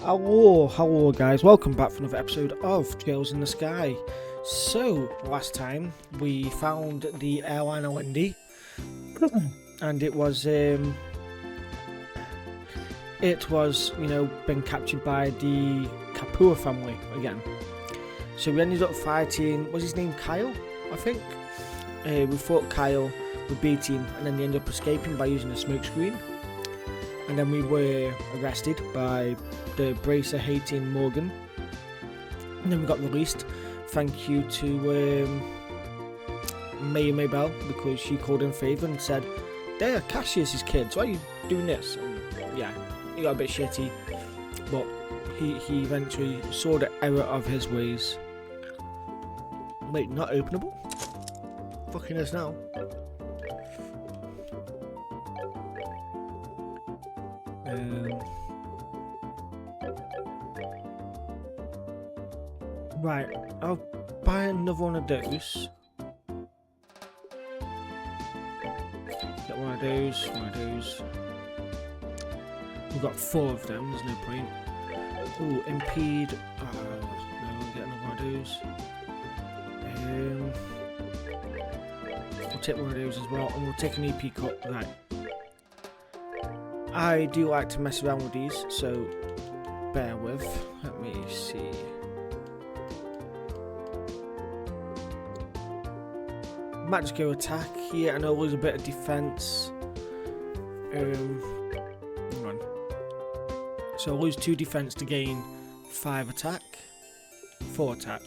Hello guys, welcome back for another episode of Trails in the Sky. So, last time we found the airliner Wendy and it was, been captured by the Kapua family again. So we ended up fighting, was his name Kyle, I think? We fought Kyle, we beat him, and then they ended up escaping by using a smoke screen. And then we were arrested by the bracer hating Morgan. And then we got released. Thank you to Maybell, because she called in favour and said, "They're Cassius's kids, why are you doing this?" And yeah, he got a bit shitty. But he eventually saw the error of his ways. Wait, not openable? Fucking is now. Right, I'll buy another one of those. Get one of those. We've got 4 of them, there's no point. Ooh, impede. No, I'll get another one of those. We'll take one of those as well, and we'll take an EP cup. Right. I do like to mess around with these, so bear with. Let me see. Might just go attack here, and I'll lose a bit of defense. Hang on. So I'll lose 2 defense to gain 5 attack, 4 attack.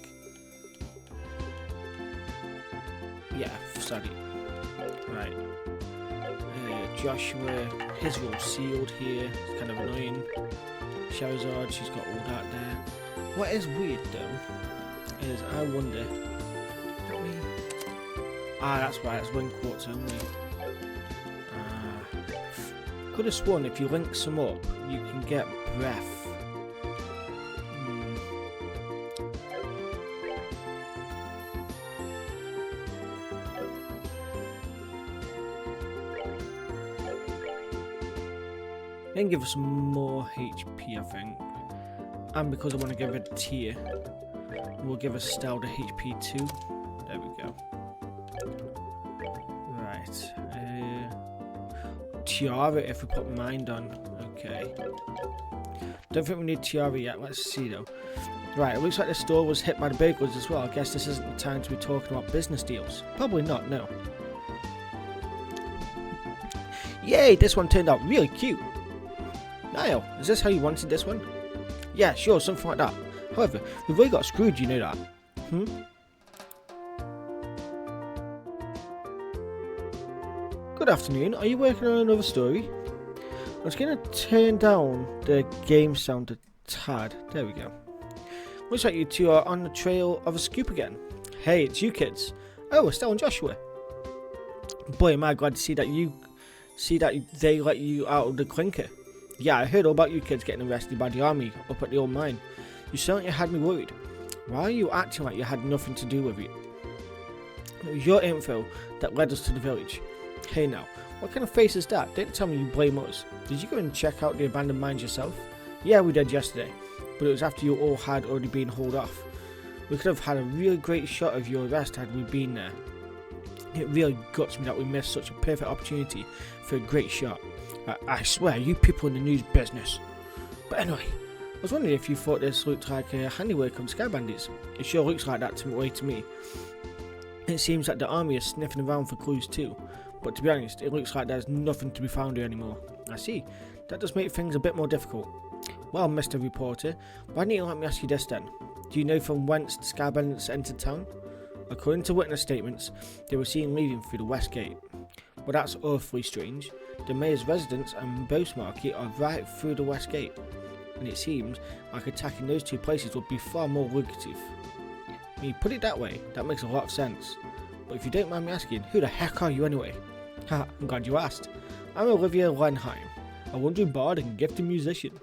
Yeah, sorry. Right. Joshua, his roll sealed here. It's kind of annoying. Charizard, she's got all that there. What is weird though is I wonder. That's right, it's wind quartz only. Could have sworn if you link some up, you can get breath. Then give us more HP, I think. And because I want to give it a tier, we'll give us Stelda HP 2. There we go. Right. Tiara if we put Mind on. Okay. Don't think we need Tiara yet. Let's see though. Right, it looks like the store was hit by the burglars as well. I guess this isn't the time to be talking about business deals. Probably not, no. Yay, this one turned out really cute. Niall, is this how you wanted this one? Yeah, sure, something like that. However, we've really got screwed, you know that. Good afternoon, are you working on another story? I was going to turn down the game sound a tad. There we go. Looks like you two are on the trail of a scoop again. Hey, it's you kids. Oh, Estelle and Joshua. Boy, am I glad to see that they let you out of the clinker. Yeah, I heard all about you kids getting arrested by the army up at the old mine. You certainly had me worried. Why are you acting like you had nothing to do with it? It was your info that led us to the village. Hey now, what kind of face is that? Don't tell me you blame us. Did you go and check out the abandoned mines yourself? Yeah, we did yesterday, but it was after you all had already been hauled off. We could have had a really great shot of your arrest had we been there. It really guts me that we missed such a perfect opportunity for a great shot. I swear, you people in the news business. But anyway, I was wondering if you thought this looked like a handiwork of Sky Bandits. It sure looks like that to me. It seems that the army is sniffing around for clues too. But to be honest, it looks like there's nothing to be found here anymore. I see. That does make things a bit more difficult. Well, Mr. Reporter, why don't you let me ask you this then? Do you know from whence the Sky Bandits entered town? According to witness statements, they were seen leaving through the west gate. But that's awfully strange. The mayor's residence and boat market are right through the west gate, and it seems like attacking those 2 places would be far more lucrative. When you put it that way, that makes a lot of sense. But if you don't mind me asking, who the heck are you anyway? Haha, I'm glad you asked. I'm Olivia Lenheim, a wandering bard and gifted musician.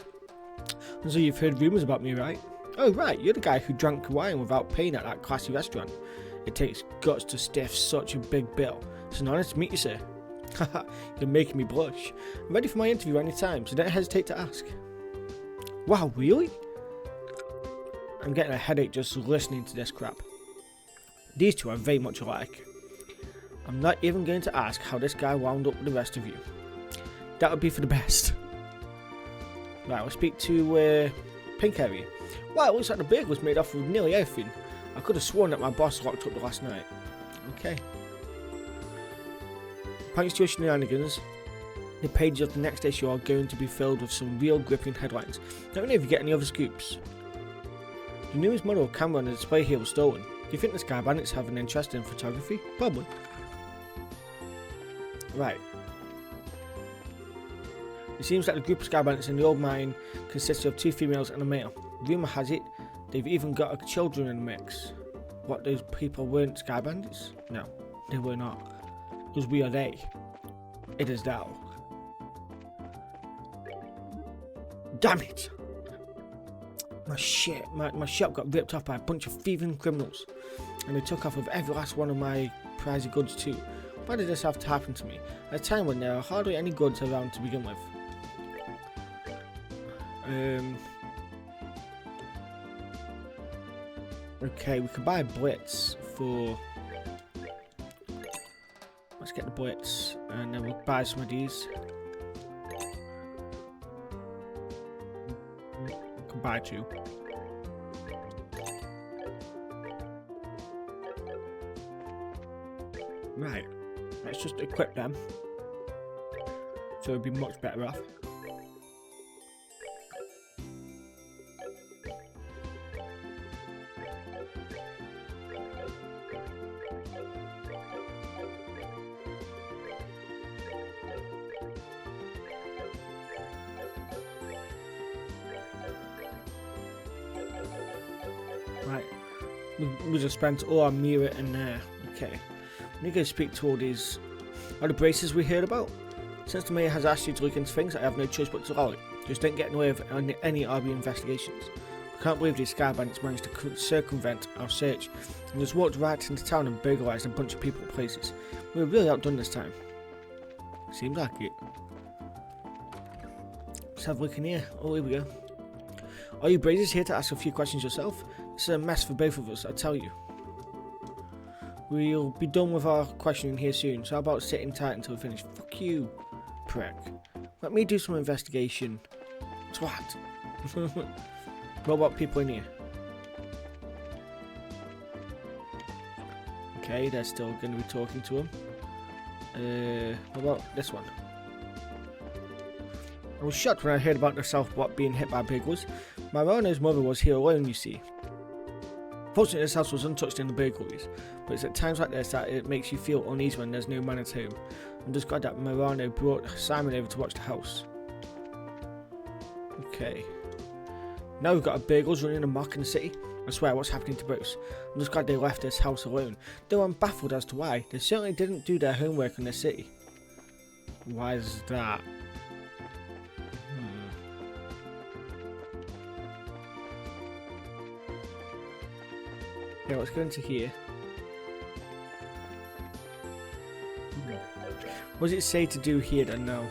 And so you've heard rumours about me, right? Oh right, you're the guy who drank wine without paying at that classy restaurant. It takes guts to stiff such a big bill. It's an honour to meet you, sir. Haha, you're making me blush. I'm ready for my interview any time, so don't hesitate to ask. Wow, really? I'm getting a headache just listening to this crap. These two are very much alike. I'm not even going to ask how this guy wound up with the rest of you. That would be for the best. Right, we'll speak to Pink Area. Wow, it looks like the bag was made off with nearly everything. I could have sworn that my boss locked up the last night. Okay. Thanks to your shenanigans, the pages of the next issue are going to be filled with some real gripping headlines. Let me know if you get any other scoops. The newest model of camera on the display here was stolen. Do you think the Sky Bandits have an interest in photography? Probably. Right. It seems that the group of Sky Bandits in the old mine consists of 2 females and a male. Rumour has it they've even got children in the mix. What, those people weren't Sky Bandits? No, they were not. Because we are they. It is thou. Damn it! My shop got ripped off by a bunch of thieving criminals. And they took off with every last one of my prized goods too. Why did this have to happen to me? At a time when there are hardly any goods around to begin with. Okay, we could buy a Blitz for... Let's get the Blitz, and then we'll buy some of these. We can buy 2. Right, let's just equip them. So it'll be much better off. Right, we just spent all our mirror in there. Okay, we need to go speak to all these the braces we heard about. Since the mayor has asked you to look into things, I have no choice but to allow it. Just don't get in the way of any RB investigations. I can't believe these Sky Bandits managed to circumvent our search and just walked right into town and burglarized a bunch of people and places. We were really outdone this time. Seems like it. Let's have a look in here. Oh, here we go. Are you Brazers here to ask a few questions yourself? This is a mess for both of us, I tell you. We'll be done with our questioning here soon, so how about sitting tight until we finish? Fuck you, prick. Let me do some investigation. Twat. What about people in here? Okay, they're still going to be talking to him. What about this one? I was shocked when I heard about the South Block being hit by burglars. Marano's mother was here alone, you see. Fortunately, this house was untouched in the burglaries, but it's at times like this that it makes you feel uneasy when there's no man at home. I'm just glad that Marano brought Simon over to watch the house. Okay. Now we've got a burglars running amok in the city. I swear, what's happening to Bruce? I'm just glad they left this house alone, though I'm baffled as to why. They certainly didn't do their homework in the city. Why is that? Okay, let's go into here. What does it say to do here then now?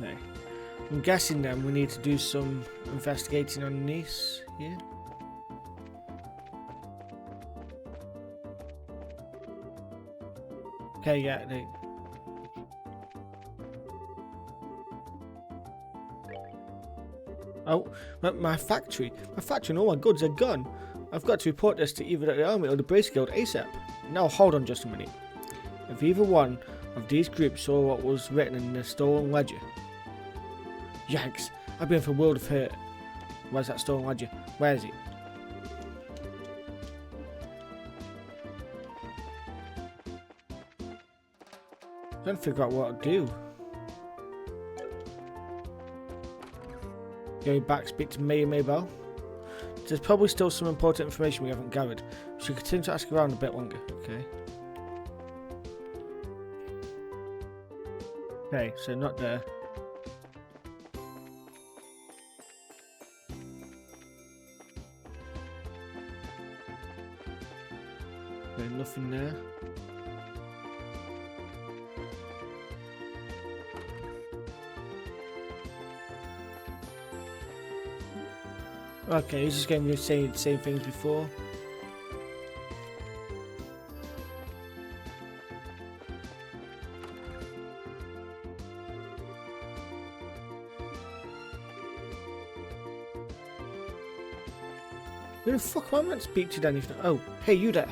Okay. I'm guessing then we need to do some investigating on this here. Okay, yeah, they... Oh, my factory and all my goods are gone. I've got to report this to either the army or the Brace Guild ASAP. Now hold on just a minute. If either one of these groups saw what was written in the stolen ledger... Yikes, I've been for a world of hurt. Where's that stolen ledger? Where is it? I'm trying to figure out what to do. Go back, speak to Mayor Maybell. There's probably still some important information we haven't gathered. We should continue to ask around a bit longer. Okay. Okay, so not there. nothing there. Okay, he's just going to say the same things before. Who the fuck am I meant to speak to then? Oh, hey, you there.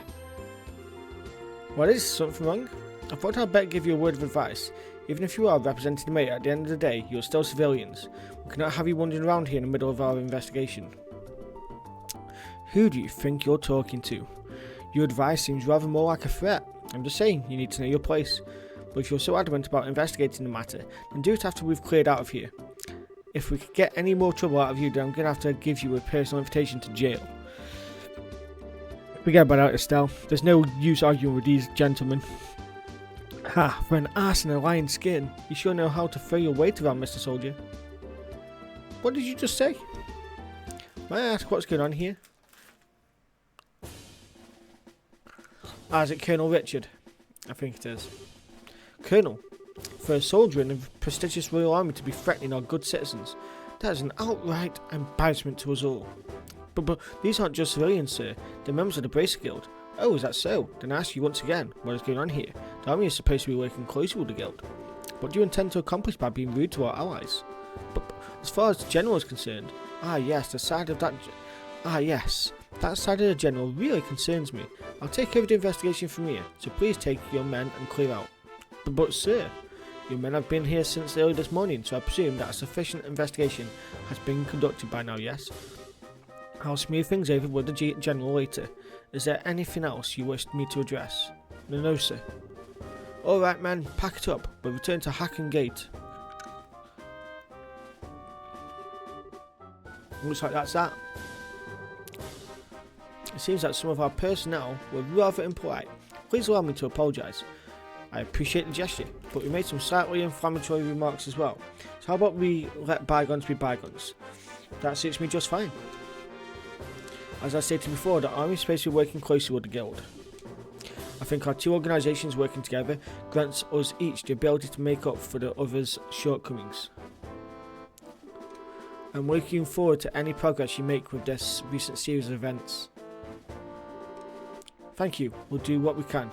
What is something wrong? I thought I'd better give you a word of advice. Even if you are representing the mate, at the end of the day, you're still civilians. We cannot have you wandering around here in the middle of our investigation. Who do you think you're talking to? Your advice seems rather more like a threat. I'm just saying, you need to know your place. But if you're so adamant about investigating the matter, then do it after we've cleared out of here. If we could get any more trouble out of you, then I'm going to have to give you a personal invitation to jail. Forget about it, Estelle. There's no use arguing with these gentlemen. Ha, for an ass in a lion's skin. You sure know how to throw your weight around, Mr. Soldier. What did you just say? May I ask what's going on here? Ah, is it Colonel Richard? I think it is. Colonel, for a soldier in the prestigious Royal Army to be threatening our good citizens, that is an outright embarrassment to us all. But these aren't just civilians, sir. They're members of the Bracer Guild. Oh, is that so? Then I ask you once again, what is going on here? The army is supposed to be working closely with the guild. What do you intend to accomplish by being rude to our allies? But as far as the general is concerned, that side of the general really concerns me. I'll take over the investigation from here, so please take your men and clear out. But sir, your men have been here since early this morning, so I presume that a sufficient investigation has been conducted by now, yes? I'll smooth things over with the general later. Is there anything else you wish me to address? No, sir. Alright, men, pack it up. We'll return to Hacken Gate. Looks like that's that. It seems that some of our personnel were rather impolite. Please allow me to apologise. I appreciate the gesture, but we made some slightly inflammatory remarks as well. So how about we let bygones be bygones? That suits me just fine. As I stated before, the army is supposed to be working closely with the guild. I think our two organisations working together grants us each the ability to make up for the other's shortcomings. I'm looking forward to any progress you make with this recent series of events. Thank you, we'll do what we can.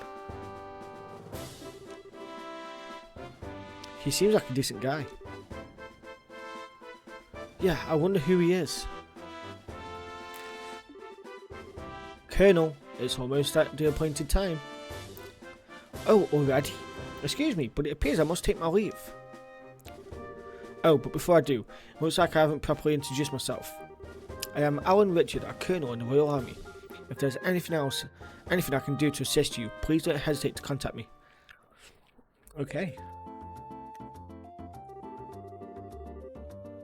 He seems like a decent guy. Yeah, I wonder who he is. Colonel, it's almost at the appointed time. Oh, already? Excuse me, but it appears I must take my leave. Oh, but before I do, it looks like I haven't properly introduced myself. I am Alan Richard, a colonel in the Royal Army. If there's anything I can do to assist you, please don't hesitate to contact me. Okay.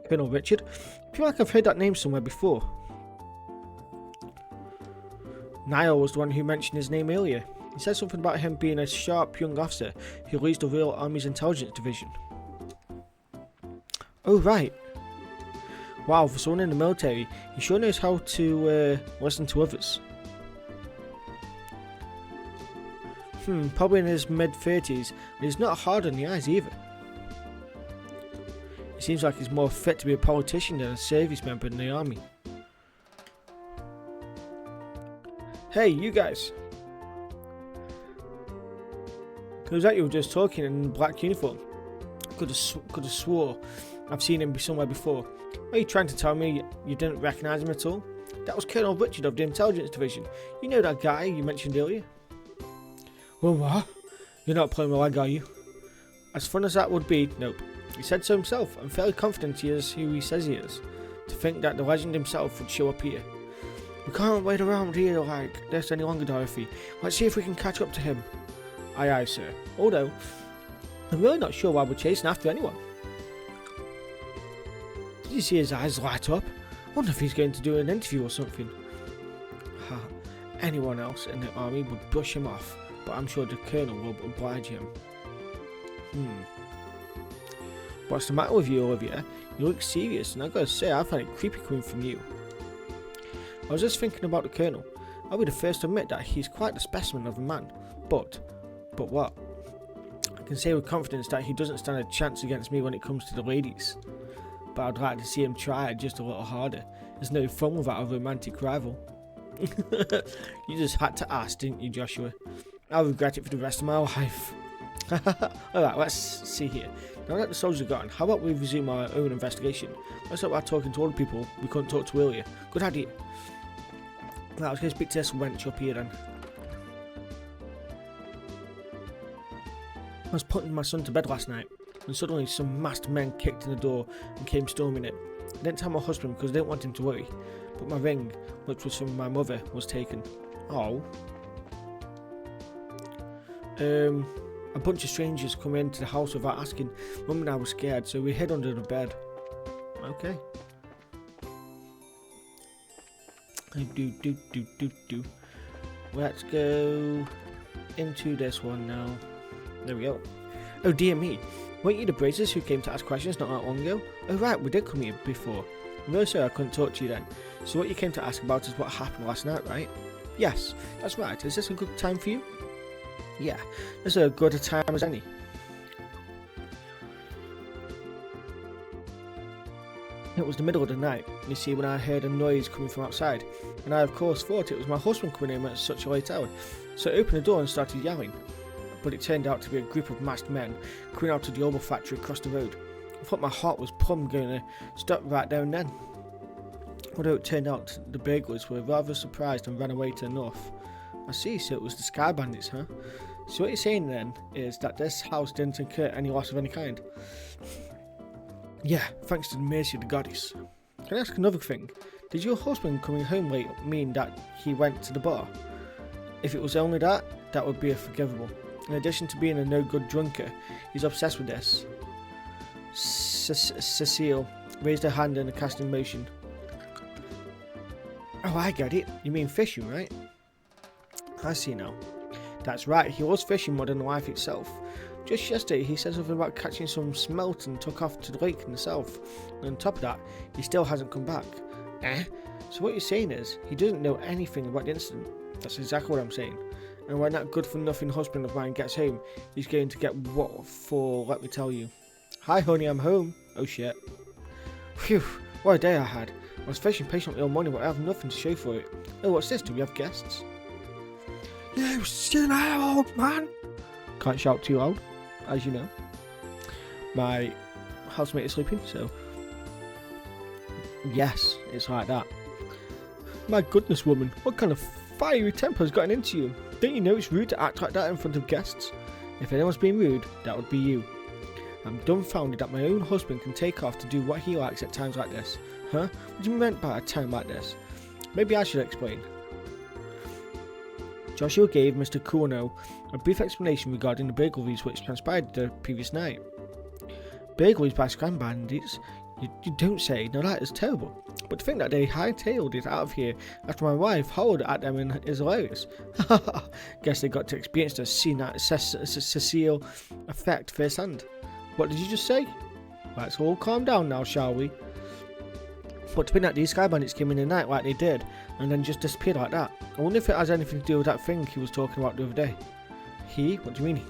Colonel Richard? I feel like I've heard that name somewhere before. Niall was the one who mentioned his name earlier. He said something about him being a sharp young officer who leads the Royal Army's intelligence division. Oh, right. Wow, for someone in the military, he sure knows how to listen to others. Probably in his mid-30s, and he's not hard on the eyes either. He seems like he's more fit to be a politician than a service member in the army. Hey, you guys. Who's that you were just talking in black uniform? Could have swore I've seen him somewhere before. Are you trying to tell me you didn't recognise him at all? That was Colonel Richard of the Intelligence Division. You know that guy you mentioned earlier? Well, what? You're not playing my leg, are you? As fun as that would be, nope. He said so himself. I'm fairly confident he is who he says he is. To think that the legend himself would show up here. We can't wait around here like this any longer, Dorothy. Let's see if we can catch up to him. Aye, aye, sir. Although, I'm really not sure why we're chasing after anyone. Did you see his eyes light up? I wonder if he's going to do an interview or something. Ha, anyone else in the army would brush him off, but I'm sure the colonel will oblige him. What's the matter with you, Olivia? You look serious, and I gotta say, I find it creepy coming from you. I was just thinking about the colonel. I'll be the first to admit that he's quite the specimen of a man. But what? I can say with confidence that he doesn't stand a chance against me when it comes to the ladies. But I'd like to see him try it just a little harder. There's no fun without a romantic rival. You just had to ask, didn't you, Joshua? I'll regret it for the rest of my life. Alright, let's see here. Now that the soldiers are gone, how about we resume our own investigation? Let's start by talking to all the people we couldn't talk to earlier. Good idea. Right, I was going to speak to this wench up here then. I was putting my son to bed last night, and suddenly some masked men kicked in the door and came storming in. I didn't tell my husband because I didn't want him to worry, but my ring, which was from my mother, was taken. Oh. A bunch of strangers come into the house without asking. Mum and I were scared, so we hid under the bed. Okay. Let's go into this one now. There we go. Oh dear me. Weren't you the Brazers who came to ask questions not that long ago? Oh right, we did come here before. I'm really sorry I couldn't talk to you then. So what you came to ask about is what happened last night, right? Yes, that's right. Is this a good time for you? Yeah, this is as good a time as any. It was the middle of the night, you see, when I heard a noise coming from outside, and I of course thought it was my husband coming in at such a late hour, so I opened the door and started yelling. But it turned out to be a group of masked men coming out of the oil factory across the road. I thought my heart was plumb going to stop right there and then. Although it turned out the burglars were rather surprised and ran away to the north. I see, so it was the Sky Bandits, huh? So what you're saying then is that this house didn't incur any loss of any kind? Yeah, thanks to the mercy of the goddess. Can I ask another thing? Did your husband coming home late mean that he went to the bar? If it was only that, that would be forgivable. In addition to being a no-good drunker, he's obsessed with this. Cecile raised her hand in a casting motion. Oh, I get it. You mean fishing, right? I see now. That's right, he was fishing more than life itself. Just yesterday he said something about catching some smelt and took off to the lake in the south. And on top of that, he still hasn't come back. So what you're saying is, he doesn't know anything about the incident. That's exactly what I'm saying. And when that good-for-nothing husband of mine gets home, he's going to get what for, let me tell you. Hi honey, I'm home. Oh shit. Phew, what a day I had. I was fishing patiently all morning, but I have nothing to show for it. Oh, what's this? Do we have guests? You still old man! Can't shout too loud, as you know. My housemate is sleeping, so... Yes, it's like that. My goodness, woman, what kind of fiery temper has gotten into you? Don't you know it's rude to act like that in front of guests? If anyone's being rude, that would be you. I'm dumbfounded that my own husband can take off to do what he likes at times like this. Huh? What do you mean by a time like this? Maybe I should explain. Joshua gave Mr. Kuno a brief explanation regarding the burglaries which transpired the previous night. Burglaries by Sky Bandits? You don't say. Now that is terrible. But to think that they hightailed it out of here after my wife hollered at them is hilarious. Guess they got to experience the Cecile effect firsthand. What did you just say? Let's all calm down now, shall we? But to think that these Sky Bandits came in the night like they did, and then just disappeared like that. I wonder if it has anything to do with that thing he was talking about the other day. He? What do you mean?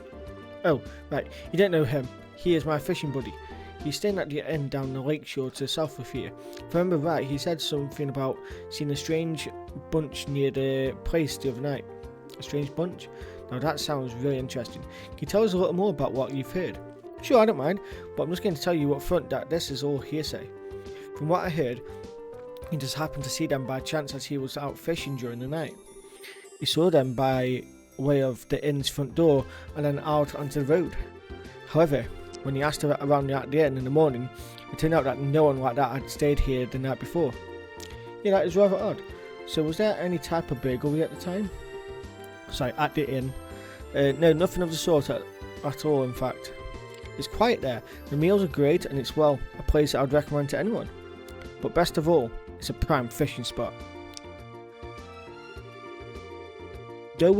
Oh, right. You don't know him. He is my fishing buddy. He's staying at the inn down the lake shore to the south of here. If I remember right, he said something about seeing a strange bunch near the place the other night. A strange bunch? Now that sounds really interesting. Can you tell us a little more about what you've heard? Sure, I don't mind, but I'm just going to tell you up front that this is all hearsay. From what I heard, he just happened to see them by chance as he was out fishing during the night. He saw them by way of the inn's front door and then out onto the road. However, when he asked around the inn in the morning, it turned out that no one like that had stayed here the night before. Yeah, that is rather odd. So was there any type of burglary at the time? Sorry, at the inn? No, nothing of the sort at all, in fact. It's quiet there, the meals are great, and it's, well, a place that I would recommend to anyone. But best of all, it's a prime fishing spot. Though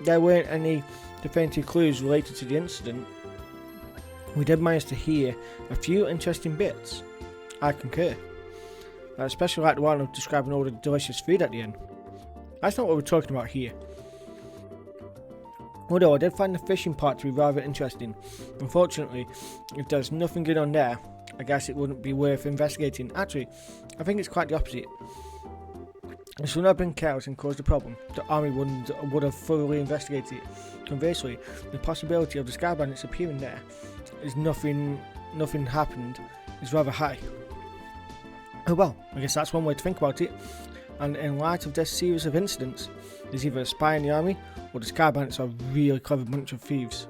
there weren't any definitive clues related to the incident, we did manage to hear a few interesting bits. I concur. I especially like the one of describing all the delicious food at the inn. That's not what we're talking about here. Although I did find the fishing part to be rather interesting. Unfortunately, if there's nothing good on there, I guess it wouldn't be worth investigating. Actually, I think it's quite the opposite. If someone had been chaos and caused a problem, the army would have thoroughly investigated it. Conversely, the possibility of the sky bandits appearing there is nothing happened is rather high. Oh well, I guess that's one way to think about it. And in light of this series of incidents, there's either a spy in the army or the sky bandits are a really clever bunch of thieves.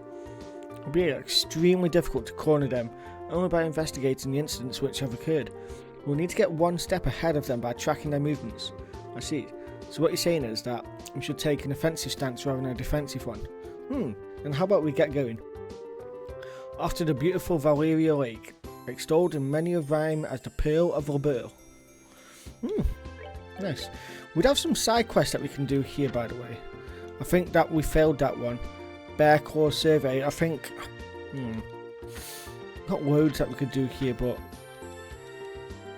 It would be extremely difficult to corner them only by investigating the incidents which have occurred. We'll need to get one step ahead of them by tracking their movements. I see. So what you're saying is that we should take an offensive stance rather than a defensive one. And how about we get going? Off to the beautiful Valeria Lake, extolled in many a rhyme as the Pearl of Labeur. Nice. We'd have some side quests that we can do here, by the way. I think that we failed that one. Bear Claw Survey, I think... Not loads that we could do here, but...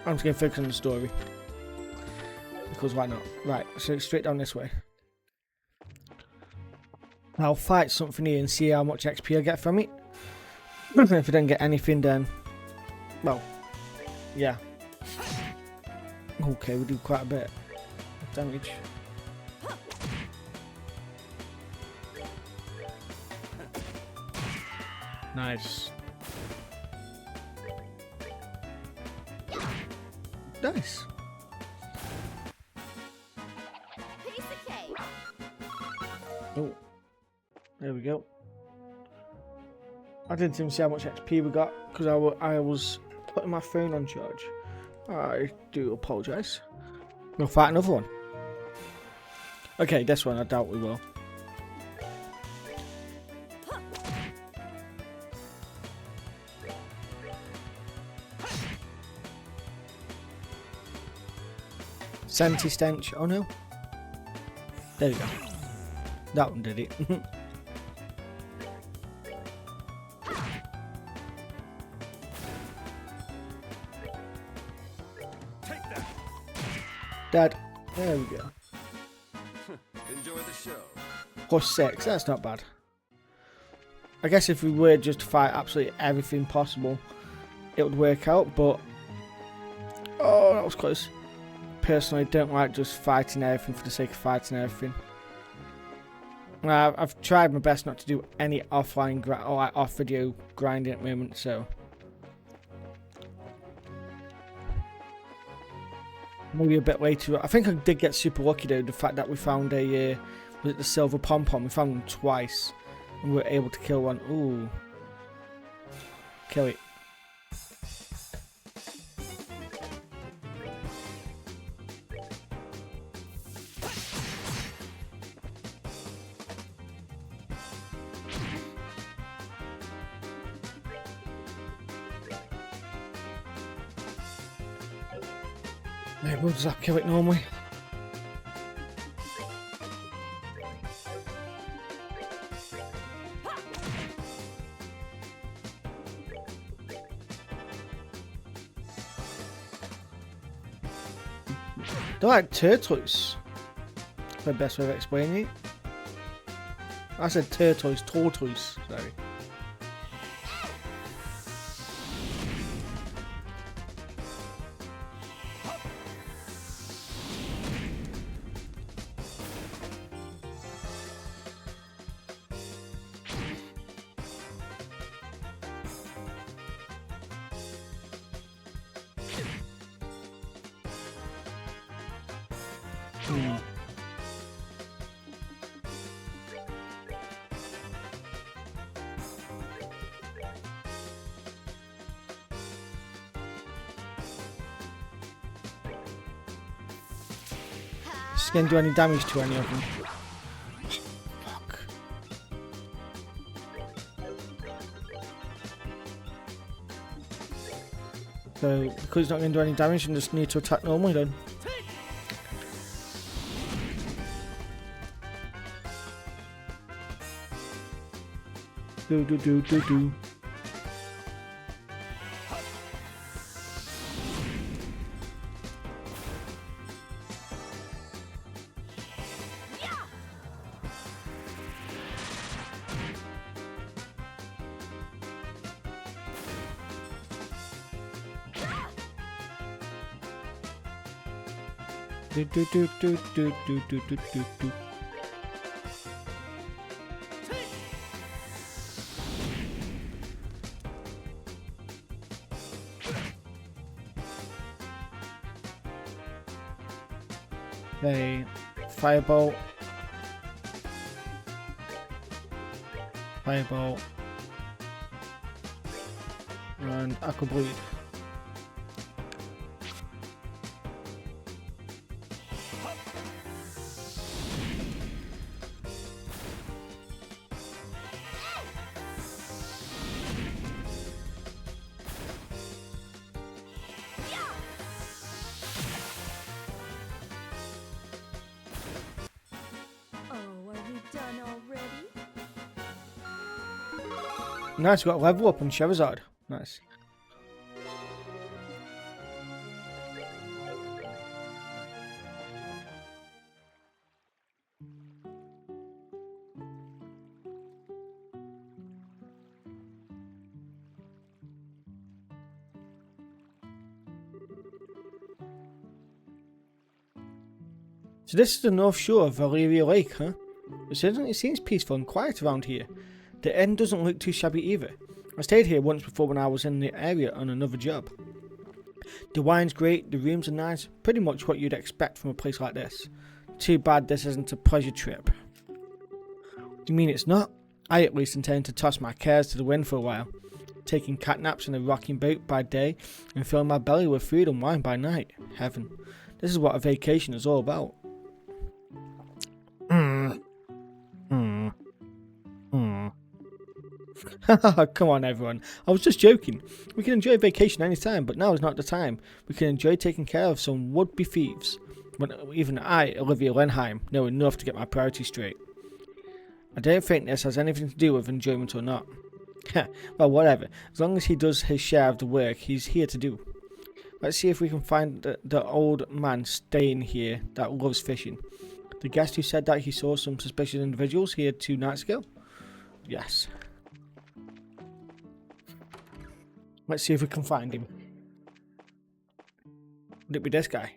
I'm just going to focus on the story. Because why not? Right, so straight down this way. I'll fight something here and see how much XP I get from it. If I don't get anything, then... Well, yeah. Okay, we do quite a bit of damage. Nice. Nice. Oh, there we go. I didn't even see how much XP we got because I was putting my phone on charge. I do apologise. We'll fight another one. Okay, this one I doubt we will. Senti Stench. Oh no. There you go. That one did it. Dad, there we go. Enjoy the show. +6, that's not bad. I guess if we were just to fight absolutely everything possible, it would work out, but... Oh, that was close. Personally, I don't like just fighting everything for the sake of fighting everything. I've tried my best not to do any offline or like off-video grinding at the moment, so... Maybe a bit later. I think I did get super lucky though, the fact that we found a, was it the silver pom-pom? We found them twice, and we were able to kill one. Ooh. Kill it. Maybe we'll just kill it normally. They're like turtles. That's the best way of explaining it. I said turtles, tortoise, sorry. Just gonna do any damage to any of them. Fuck. So, because it's not going to do any damage, I just need to attack normally then. Do. Do, do, do, do, do, do, do, do, do, do. Okay, firebolt. Firebolt. And aqua bleed. Nice, got a level up on Charizard. Nice. So this is the north shore of Valeria Lake, huh? It seems peaceful and quiet around here. The inn doesn't look too shabby either. I stayed here once before when I was in the area on another job. The wine's great, the rooms are nice, pretty much what you'd expect from a place like this. Too bad this isn't a pleasure trip. You mean it's not? I at least intend to toss my cares to the wind for a while, taking cat naps in a rocking boat by day and filling my belly with food and wine by night. Heaven. This is what a vacation is all about. Come on everyone, I was just joking. We can enjoy vacation anytime, but now is not the time. We can enjoy taking care of some would-be thieves. When even I, Olivia Lenheim, know enough to get my priorities straight. I don't think this has anything to do with enjoyment or not. Well, whatever. As long as he does his share of the work he's here to do. Let's see if we can find the old man staying here that loves fishing. The guest who said that he saw some suspicious individuals here 2 nights ago? Yes. Let's see if we can find him. Would it be this guy?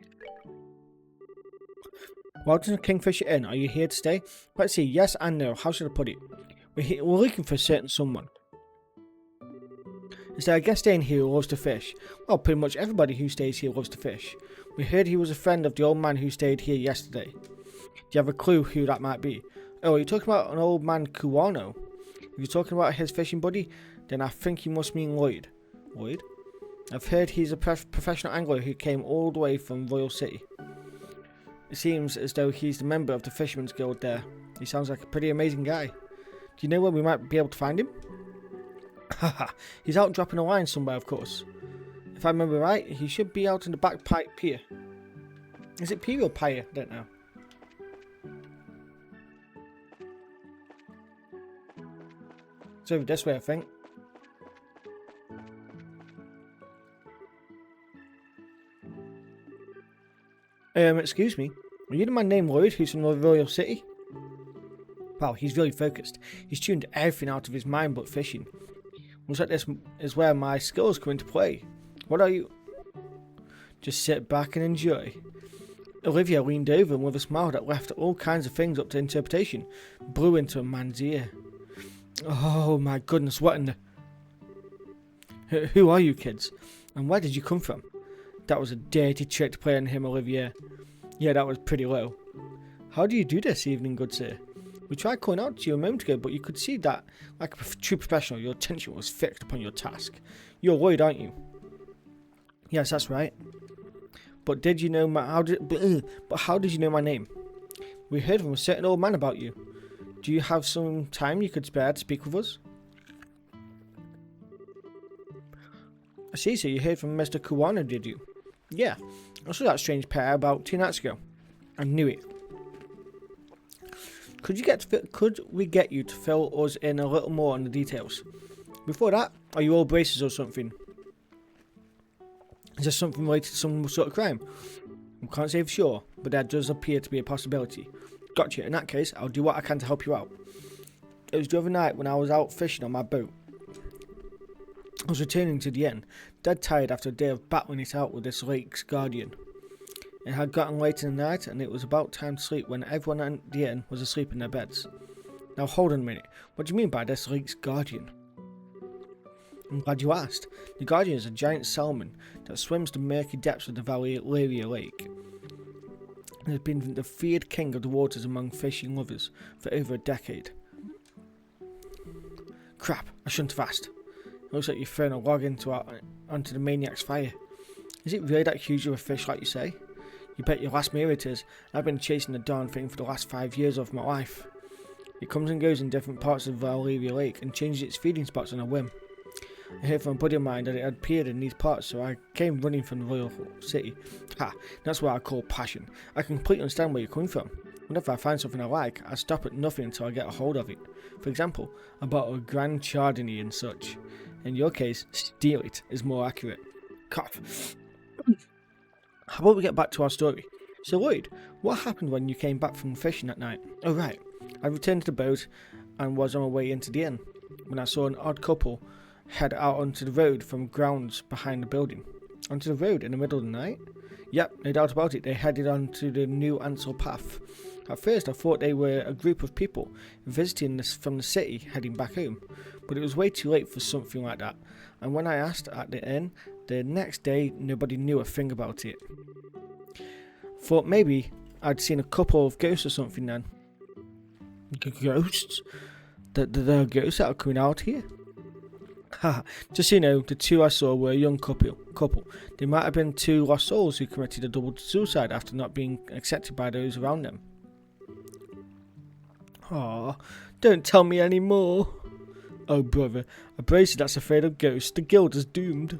Welcome to Kingfisher Inn. Are you here to stay? Let's see. Yes and no. How should I put it? We're looking for a certain someone. Is there a guest staying here who loves to fish? Well, pretty much everybody who stays here loves to fish. We heard he was a friend of the old man who stayed here yesterday. Do you have a clue who that might be? Oh, are you talking about an old man Kuwano? If you're talking about his fishing buddy, then I think you must mean Lloyd. Lloyd? I've heard he's a professional angler who came all the way from Royal City. It seems as though he's the member of the Fisherman's Guild there. He sounds like a pretty amazing guy. Do you know where we might be able to find him? Haha, he's out dropping a line somewhere, of course. If I remember right, he should be out in the back pier. Is it pier or pier? I don't know. It's over this way, I think. Excuse me. Are you the man named Lloyd who's from the Royal City? Wow, he's really focused. He's tuned everything out of his mind but fishing. Looks like this is where my skills come into play. What are you? Just sit back and enjoy. Olivia leaned over and with a smile that left all kinds of things up to interpretation, blew into a man's ear. Oh my goodness, what in the... Who are you kids? And where did you come from? That was a dirty trick to play on him, Olivia. Yeah, that was pretty low. How do you do this, evening, good sir? We tried calling out to you a moment ago, but you could see that, like a true professional, your attention was fixed upon your task. You're Lloyd, aren't you? Yes, that's right. But did you know my... how did you know my name? We heard from a certain old man about you. Do you have some time you could spare to speak with us? I see, so you heard from Mr. Kuwano, did you? Yeah, I saw that strange pair about 2 nights ago. I knew it. Could we get you to fill us in a little more on the details? Before that, are you all braces or something? Is there something related to some sort of crime? I can't say for sure, but there does appear to be a possibility. Gotcha. In that case, I'll do what I can to help you out. It was the other night when I was out fishing on my boat. I was returning to the inn, dead tired after a day of battling it out with this lake's guardian. It had gotten late in the night, and it was about time to sleep when everyone at the inn was asleep in their beds. Now hold on a minute, what do you mean by this lake's guardian? I'm glad you asked. The guardian is a giant salmon that swims the murky depths of the Valeria Lake. It has been the feared king of the waters among fishing lovers for over a decade. Crap, I shouldn't have asked. It looks like you've thrown a log onto the maniac's fire. Is it really that huge of a fish like you say? You bet your last meal it is. I've been chasing the darn thing for the last 5 years of my life. It comes and goes in different parts of Valeria Lake and changes its feeding spots on a whim. I heard from a buddy of mine that it had appeared in these parts, so I came running from the royal city. Ha, that's what I call passion. I completely understand where you're coming from. Whenever I find something I like, I stop at nothing until I get a hold of it. For example, a bottle of Grand Chardonnay and such. In your case, steal it is more accurate. Cough. How about we get back to our story? So Lloyd, what happened when you came back from fishing that night? Oh right, I returned to the boat and was on my way into the inn when I saw an odd couple head out onto the road from grounds behind the building. Onto the road in the middle of the night? Yep, no doubt about it, they headed onto the new Ansel path. At first I thought they were a group of people visiting from the city heading back home, but it was way too late for something like that, and when I asked at the inn the next day, nobody knew a thing about it. Thought maybe I'd seen a couple of ghosts or something then. Ghosts? There are ghosts that are coming out here? Haha, just so you know, the two I saw were a young couple. They might have been two lost souls who committed a double suicide after not being accepted by those around them. Aw, don't tell me any more. Oh brother, a bracer that's afraid of ghosts, the guild is doomed.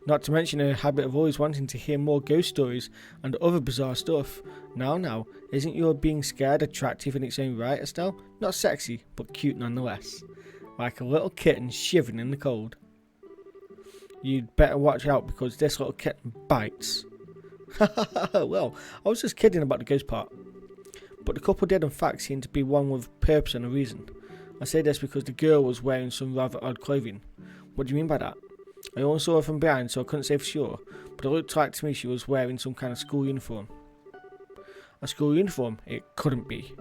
Not to mention her habit of always wanting to hear more ghost stories and other bizarre stuff. Now, isn't your being scared attractive in its own right, Estelle? Not sexy, but cute nonetheless. Like a little kitten shivering in the cold. You'd better watch out because this little kitten bites. Well, I was just kidding about the ghost part. But the couple did in fact seem to be one with purpose and a reason. I say this because the girl was wearing some rather odd clothing. What do you mean by that? I only saw her from behind, so I couldn't say for sure, but it looked like to me she was wearing some kind of school uniform. A school uniform? It couldn't be.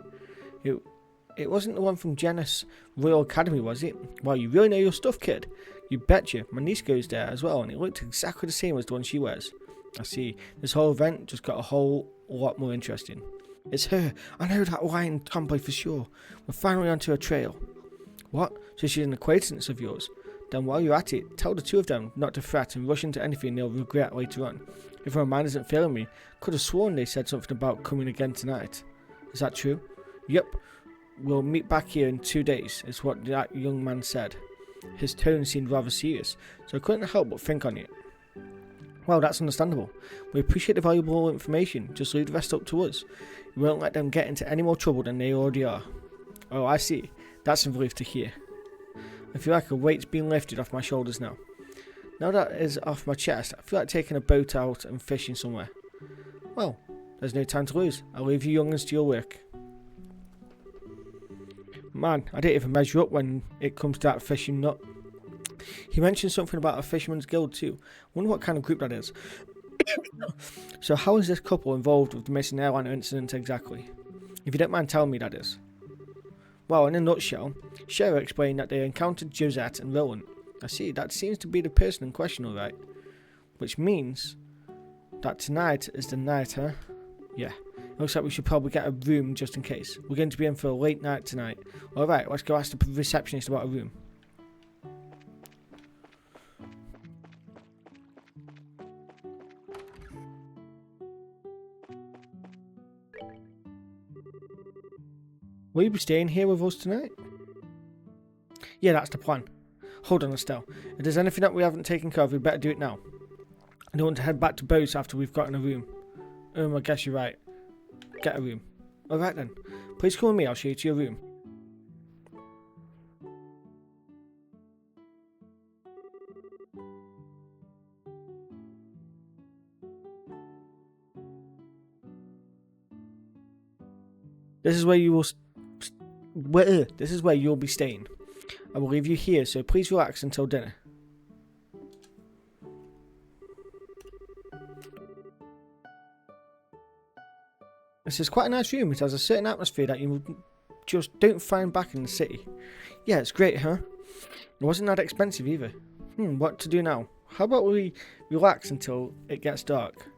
It wasn't the one from Janus Royal Academy, was it? Well, you really know your stuff, kid. You betcha. My niece goes there as well, and it looked exactly the same as the one she wears. I see. This whole event just got a whole lot more interesting. It's her. I know that lying tomboy for sure. We're finally onto her trail. What? So she's an acquaintance of yours? Then while you're at it, tell the two of them not to fret and rush into anything they'll regret later on. If my mind isn't failing me, could have sworn they said something about coming again tonight. Is that true? Yep. We'll meet back here in 2 days, is what that young man said. His tone seemed rather serious, so I couldn't help but think on it. Well, that's understandable. We appreciate the valuable information, just leave the rest up to us. We won't let them get into any more trouble than they already are. Oh, I see. That's a relief to hear. I feel like a weight's been lifted off my shoulders now. Now that is off my chest, I feel like taking a boat out and fishing somewhere. Well, there's no time to lose. I'll leave you young'uns to your work. Man, I didn't even measure up when it comes to that fishing nut. He mentioned something about a fisherman's guild too. Wonder what kind of group that is. So how is this couple involved with the missing airliner incident exactly? If you don't mind telling me, that is. Well, in a nutshell, Shara explained that they encountered Josette and Roland. I see, that seems to be the person in question, alright. Which means that tonight is the night, huh? Yeah. Looks like we should probably get a room just in case. We're going to be in for a late night tonight. Alright, let's go ask the receptionist about a room. Will you be staying here with us tonight? Yeah, that's the plan. Hold on, Estelle. If there's anything that we haven't taken care of, we'd better do it now. I don't want to head back to boats after we've gotten a room. I guess you're right. Get a room. Alright then. Please come with me, I'll show you to your room. This is where you'll be staying. I will leave you here, so please relax until dinner. This is quite a nice room. It has a certain atmosphere that you just don't find back in the city. Yeah, it's great, huh? It wasn't that expensive either. What to do now? How about we relax until it gets dark?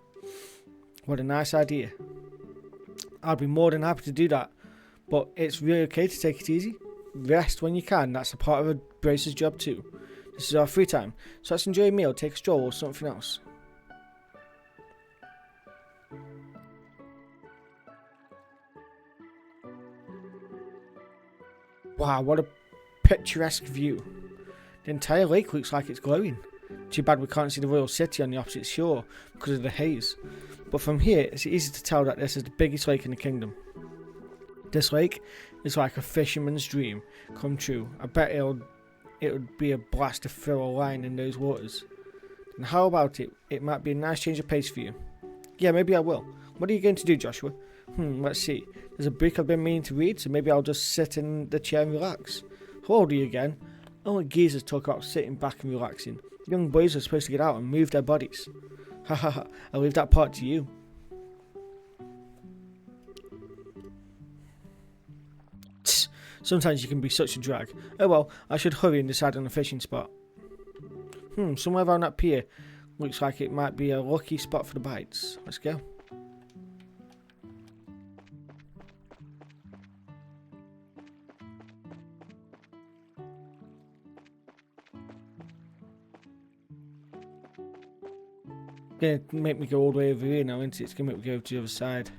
What a nice idea. I'd be more than happy to do that. But it's really okay to take it easy. Rest when you can. That's a part of a bracer's job too. This is our free time. So let's enjoy a meal, take a stroll or something else. Wow, what a picturesque view. The entire lake looks like it's glowing. Too bad we can't see the royal city on the opposite shore because of the haze. But from here, it's easy to tell that this is the biggest lake in the kingdom. This lake is like a fisherman's dream come true. I bet it would be a blast to throw a line in those waters. And how about it? It might be a nice change of pace for you. Yeah, maybe I will. What are you going to do, Joshua? Let's see. There's a book I've been meaning to read, so maybe I'll just sit in the chair and relax. How old are you again? Only geezers talk about sitting back and relaxing. Young boys are supposed to get out and move their bodies. Haha, I'll leave that part to you. Tss, sometimes you can be such a drag. Oh well, I should hurry and decide on a fishing spot. Somewhere around that pier. Looks like it might be a lucky spot for the bites. Let's go. Gonna make me go all the way over here now, isn't it? It's gonna make me go to the other side.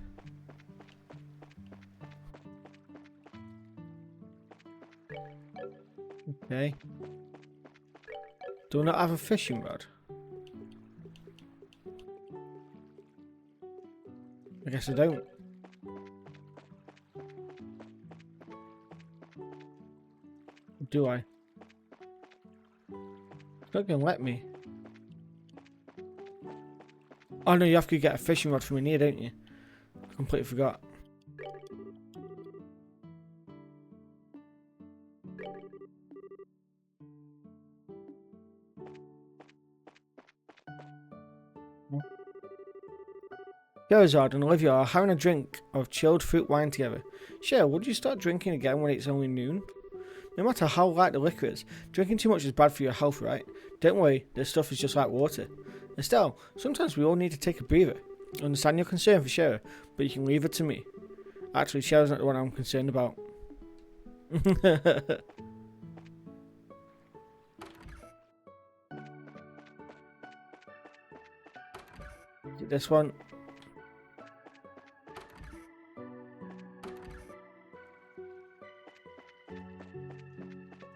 Okay. Do I not have a fishing rod? I guess I don't. Do I? It's not gonna let me. Oh no, you have to get a fishing rod from in here, don't you? I completely forgot. Gerard and Olivia are having a drink of chilled fruit wine together. Sure, would you start drinking again when it's only noon? No matter how light the liquor is, drinking too much is bad for your health, right? Don't worry, this stuff is just like water. Estelle, sometimes we all need to take a breather. I understand your concern for Shara, but you can leave it to me. Actually, Shara's not the one I'm concerned about. This one.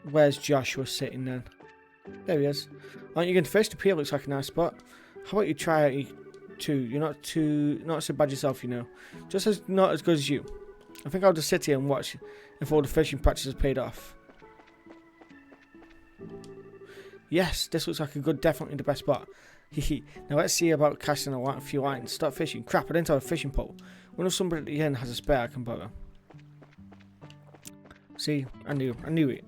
Where's Joshua sitting then? There he is. Aren't you going to fish? The pier looks like a nice spot. How about you try it too? You're not so bad yourself, you know. Just not as good as you. I think I'll just sit here and watch if all the fishing practice has paid off. Yes, this looks like a good, definitely the best spot. Hehe. Now let's see about casting a few lines. Start fishing. Crap, I didn't have a fishing pole. Wonder if somebody at the inn has a spare I can borrow. See, I knew it.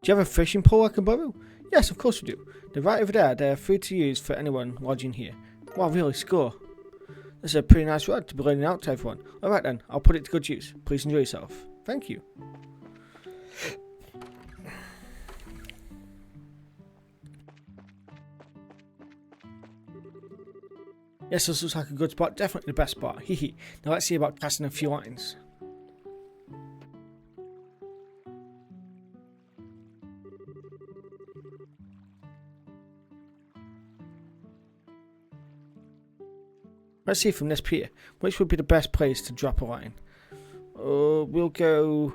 Do you have a fishing pole I can borrow? Yes, of course we do. They're right over there. They're free to use for anyone lodging here. Wow, really, score. This is a pretty nice rod to be loaning out to everyone. Alright then, I'll put it to good use. Please enjoy yourself. Thank you. Yes, this looks like a good spot. Definitely the best spot. Hehe. Now let's see about casting a few lines. Let's see from this pier, which would be the best place to drop a line. We'll go...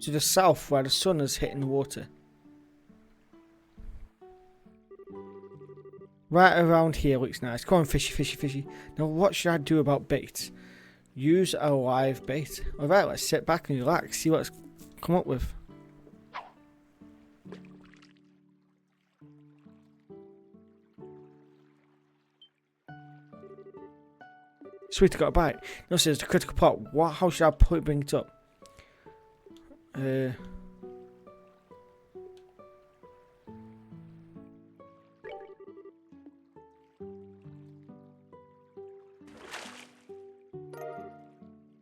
to the south where the sun is hitting the water. Right around here looks nice. Come on, fishy, fishy, fishy. Now what should I do about bait? Use a live bait. Alright, let's sit back and relax, see what's come up with. Sweet, I got a bite. Now says the critical part. How should I bring it up?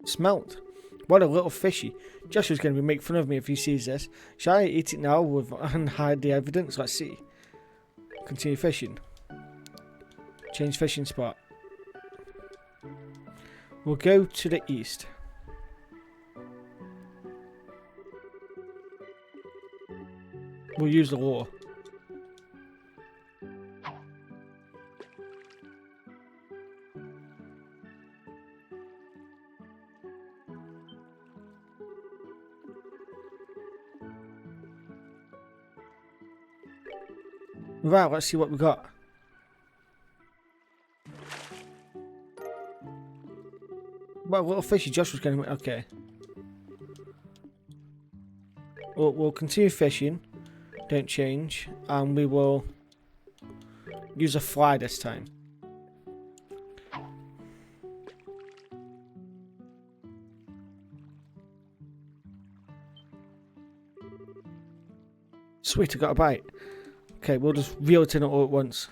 Smelt. What a little fishy. Joshua's going to make fun of me if he sees this. Shall I eat it now and hide the evidence? Let's see. Continue fishing. Change fishing spot. We'll go to the east. We'll use the lure. Right, let's see what we got. Well, little fishy. Joshua's going to... Okay. We'll continue fishing. Don't change. And we will use a fly this time. Sweet, I got a bite. Okay, we'll just reel it in all at once.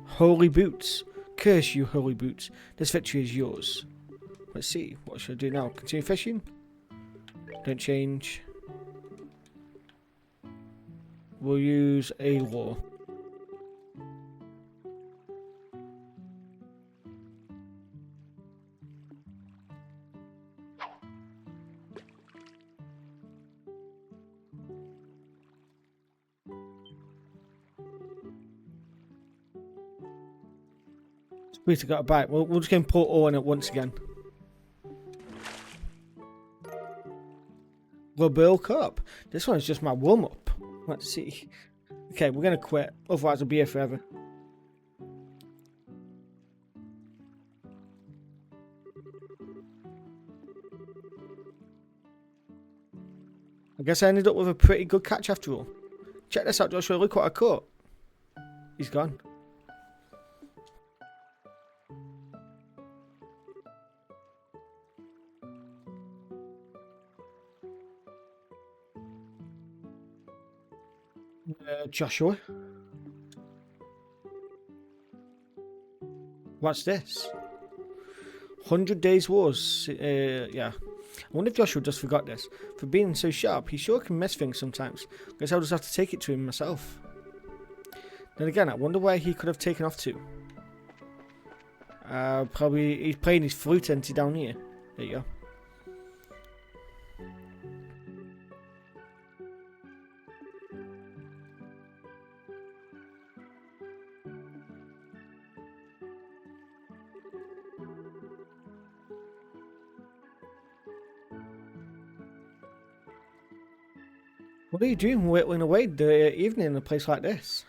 Holy boots. Curse you, holy boots. This victory is yours. Let's see. What should I do now? Continue fishing? Don't change. We'll use a lure. Sweet, I got a bite. We'll just go and pull it all in it once again. The World Cup. This one's just my warm-up. Let's see. Okay, we're going to quit. Otherwise, I'll be here forever. I guess I ended up with a pretty good catch after all. Check this out, Joshua. Look what I caught. He's gone. Joshua? What's this? 100 Days Wars. Yeah. I wonder if Joshua just forgot this. For being so sharp, he sure can mess things sometimes. Guess I'll just have to take it to him myself. Then again, I wonder where he could have taken off to. Probably he's playing his flute empty down here. There you go. What are you doing whittling away the evening in a place like this?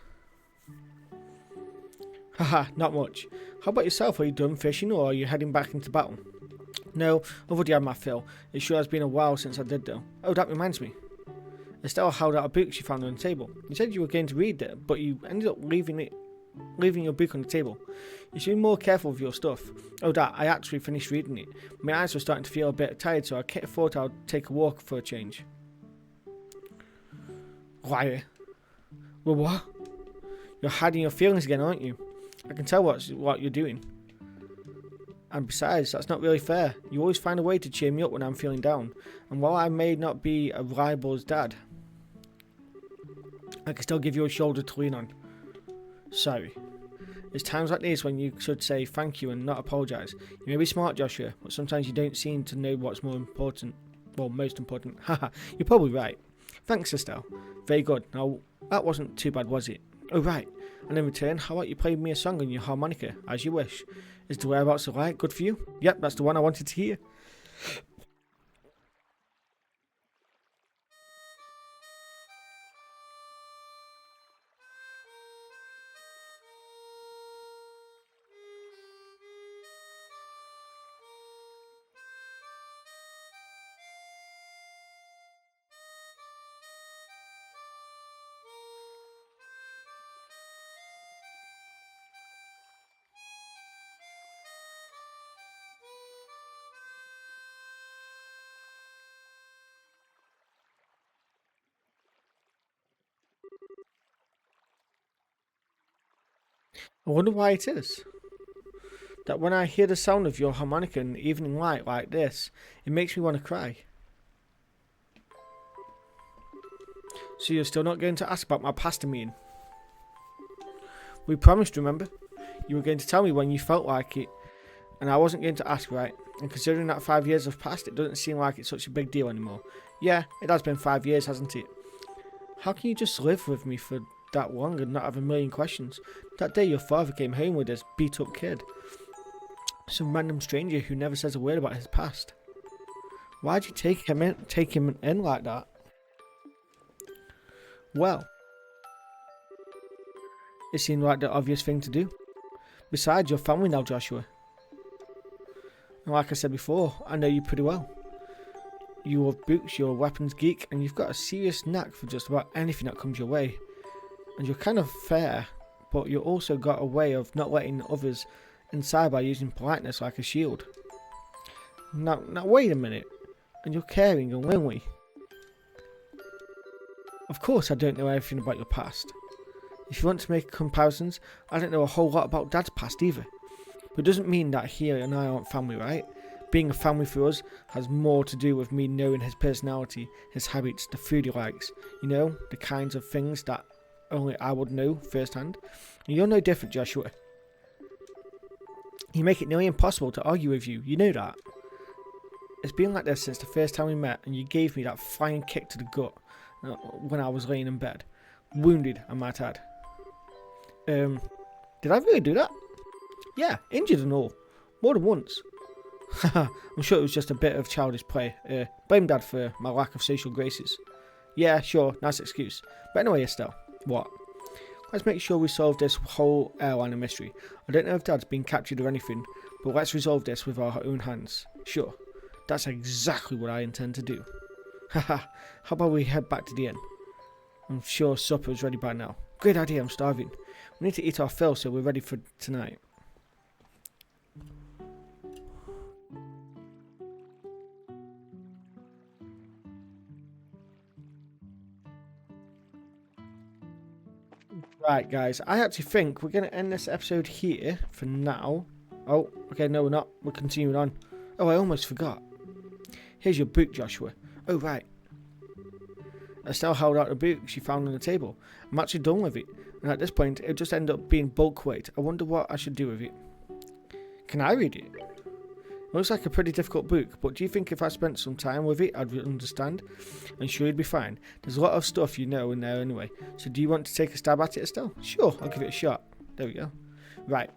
Haha, not much. How about yourself? Are you done fishing or are you heading back into battle? No, I've already had my fill. It sure has been a while since I did though. Oh, that reminds me. Estelle held out a book she found on the table. You said you were going to read it, but you ended up leaving your book on the table. You should be more careful with your stuff. Oh, that, I actually finished reading it. My eyes were starting to feel a bit tired, so I thought I'd take a walk for a change. Liar. Well, what? You're hiding your feelings again, aren't you? I can tell what you're doing. And besides, that's not really fair. You always find a way to cheer me up when I'm feeling down. And while I may not be a rival's dad, I can still give you a shoulder to lean on. Sorry. It's times like this when you should say thank you and not apologise. You may be smart, Joshua, but sometimes you don't seem to know what's more important. Well, most important. Haha, you're probably right. Thanks, Estelle. Very good. Now, that wasn't too bad, was it? Oh, right. And in return, how about you play me a song on your harmonica, as you wish? Is the whereabouts of light good for you? Yep, that's the one I wanted to hear. I wonder why it is. That when I hear the sound of your harmonica in the evening light like this, it makes me want to cry. So you're still not going to ask about my past, I mean? We promised, remember? You were going to tell me when you felt like it, and I wasn't going to ask, right? And considering that 5 years have passed, it doesn't seem like it's such a big deal anymore. Yeah, it has been 5 years, hasn't it? How can you just live with me for that long and not have a million questions? That day your father came home with this beat up kid. Some random stranger who never says a word about his past. Why'd you take him in like that? Well, it seemed like the obvious thing to do. Besides, you're family now, Joshua. And like I said before, I know you pretty well. You love books, you're a weapons geek, and you've got a serious knack for just about anything that comes your way. And you're kind of fair, but you also got a way of not letting others inside by using politeness like a shield. Now wait a minute. And you're caring and lonely. Of course I don't know everything about your past. If you want to make comparisons, I don't know a whole lot about Dad's past either. But it doesn't mean that he and I aren't family, right? Being a family for us has more to do with me knowing his personality, his habits, the food he likes. You know, the kinds of things that only I would know firsthand. And you're no different, Joshua. You make it nearly impossible to argue with you, you know that. It's been like this since the first time we met, and you gave me that flying kick to the gut when I was laying in bed. Wounded, I might add. Did I really do that? Yeah, injured and all. More than once. Haha, I'm sure it was just a bit of childish play. Blame Dad for my lack of social graces. Yeah, sure, nice excuse. But anyway, Estelle, what? Let's make sure we solve this whole airliner mystery. I don't know if Dad's been captured or anything, but let's resolve this with our own hands. Sure, that's exactly what I intend to do. Haha, how about we head back to the inn? I'm sure supper is ready by now. Great idea, I'm starving. We need to eat our fill so we're ready for tonight. Right, guys, I actually think we're going to end this episode here for now. Oh, okay, no, we're not. We're continuing on. Oh, I almost forgot. Here's your book, Joshua. Oh, right. Estelle held out the book she found on the table. I'm actually done with it, and at this point, it'll just end up being bulk weight. I wonder what I should do with it. Can I read it? It looks like a pretty difficult book, but do you think if I spent some time with it, I'd understand? And sure, you'd be fine. There's a lot of stuff you know in there anyway. So do you want to take a stab at it, Estelle? Sure, I'll give it a shot. There we go. Right.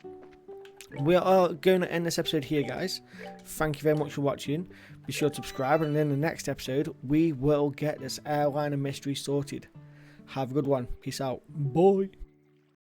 We are going to end this episode here, guys. Thank you very much for watching. Be sure to subscribe, and in the next episode, we will get this airliner mystery sorted. Have a good one. Peace out. Bye.